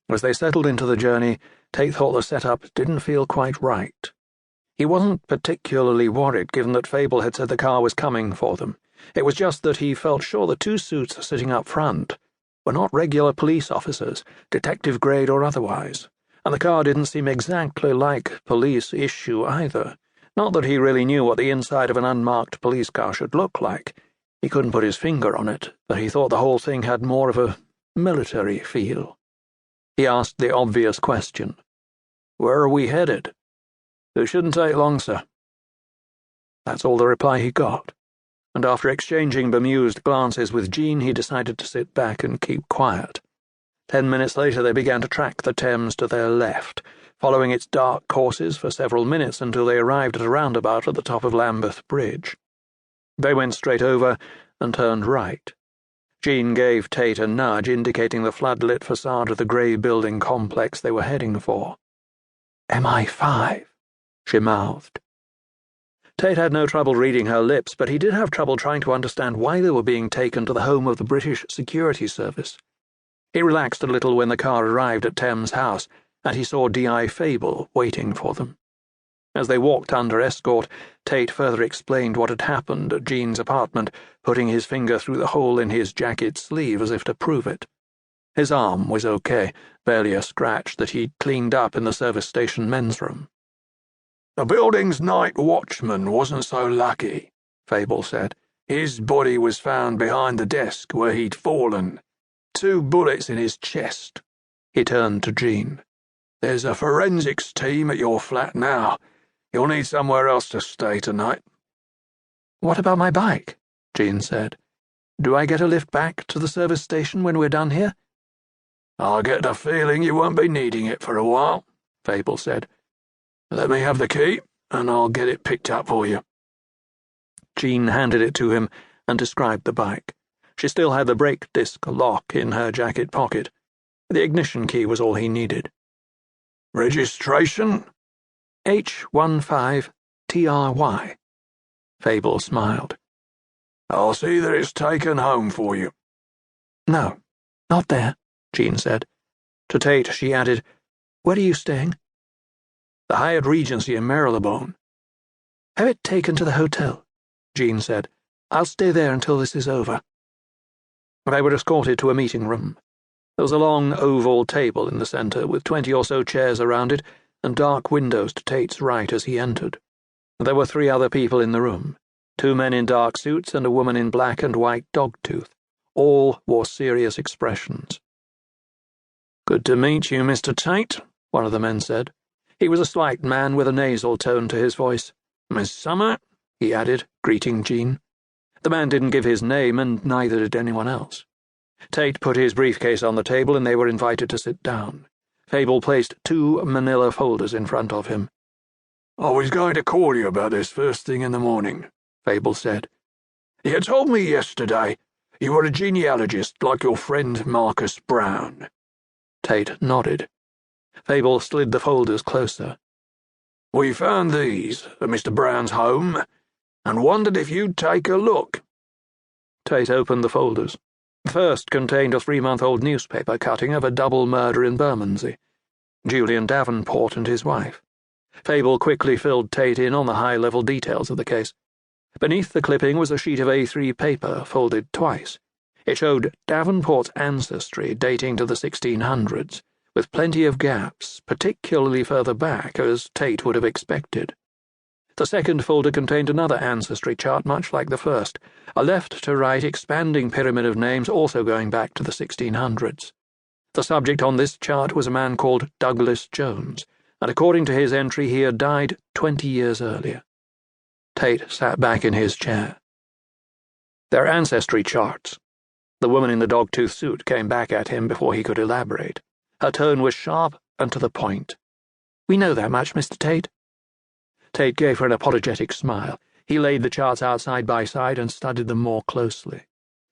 As they settled into the journey, Tayte thought the setup didn't feel quite right. He wasn't particularly worried, given that Fable had said the car was coming for them. It was just that he felt sure the two suits sitting up front were not regular police officers, detective grade or otherwise, and the car didn't seem exactly like police issue either. Not that he really knew what the inside of an unmarked police car should look like. He couldn't put his finger on it, but he thought the whole thing had more of a military feel. He asked the obvious question. "Where are we headed?" "It shouldn't take long, sir." That's all the reply he got, and after exchanging bemused glances with Jean, he decided to sit back and keep quiet. 10 minutes later they began to track the Thames to their left, following its dark courses for several minutes until they arrived at a roundabout at the top of Lambeth Bridge. They went straight over and turned right. Jean gave Tayte a nudge, indicating the flood-lit facade of the grey building complex they were heading for. "MI5, she mouthed. Tayte had no trouble reading her lips, but he did have trouble trying to understand why they were being taken to the home of the British Security Service. He relaxed a little when the car arrived at Thames House, and he saw D.I. Fable waiting for them. As they walked under escort, Tayte further explained what had happened at Jean's apartment, putting his finger through the hole in his jacket sleeve as if to prove it. His arm was okay, barely a scratch that he'd cleaned up in the service station men's room. "The building's night watchman wasn't so lucky," Fable said. "His body was found behind the desk where he'd fallen. 2 bullets in his chest." He turned to Jean. "There's a forensics team at your flat now. You'll need somewhere else to stay tonight." "What about my bike?" Jean said. "Do I get a lift back to the service station when we're done here?" "I get the feeling you won't be needing it for a while," Fable said. "Let me have the key, and I'll get it picked up for you." Jean handed it to him and described the bike. She still had the brake disc lock in her jacket pocket. The ignition key was all he needed. "Registration?" "H15TRY. Fable smiled. "I'll see that it's taken home for you." "No, not there," Jean said. To Tayte she added, "Where are you staying?" "The Hyatt Regency in Marylebone." "Have it taken to the hotel," Jean said. "I'll stay there until this is over." They were escorted to a meeting room. There was a long oval table in the centre, with 20 or so chairs around it, and dark windows to Tate's right as he entered. There were 3 other people in the room, 2 men in dark suits and a woman in black and white dogtooth. All wore serious expressions. "Good to meet you, Mr. Tayte," one of the men said. He was a slight man with a nasal tone to his voice. "Miss Summer," he added, greeting Jean. The man didn't give his name, and neither did anyone else. Tayte put his briefcase on the table, and they were invited to sit down. Fable placed 2 manila folders in front of him. "I was going to call you about this first thing in the morning," Fable said. "You told me yesterday you were a genealogist like your friend Marcus Brown." Tayte nodded. Fable slid the folders closer. "We found these at Mr. Brown's home, and wondered if you'd take a look." Tayte opened the folders. The first contained a 3-month-old newspaper cutting of a double murder in Bermondsey, Julian Davenport and his wife. Fable quickly filled Tayte in on the high-level details of the case. Beneath the clipping was a sheet of A3 paper, folded twice. It showed Davenport's ancestry dating to the 1600s, with plenty of gaps, particularly further back, as Tayte would have expected. The second folder contained another ancestry chart much like the first, a left-to-right expanding pyramid of names also going back to the 1600s. The subject on this chart was a man called Douglas Jones, and according to his entry he had died 20 years earlier. Tayte sat back in his chair. "They're ancestry charts." The woman in the dog-tooth suit came back at him before he could elaborate. Her tone was sharp and to the point. "We know that much, Mr. Tayte." Tayte gave her an apologetic smile. He laid the charts out side by side and studied them more closely.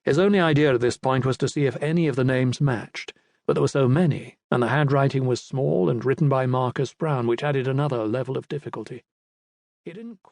His only idea at this point was to see if any of the names matched, but there were so many, and the handwriting was small and written by Marcus Brown, which added another level of difficulty. He didn't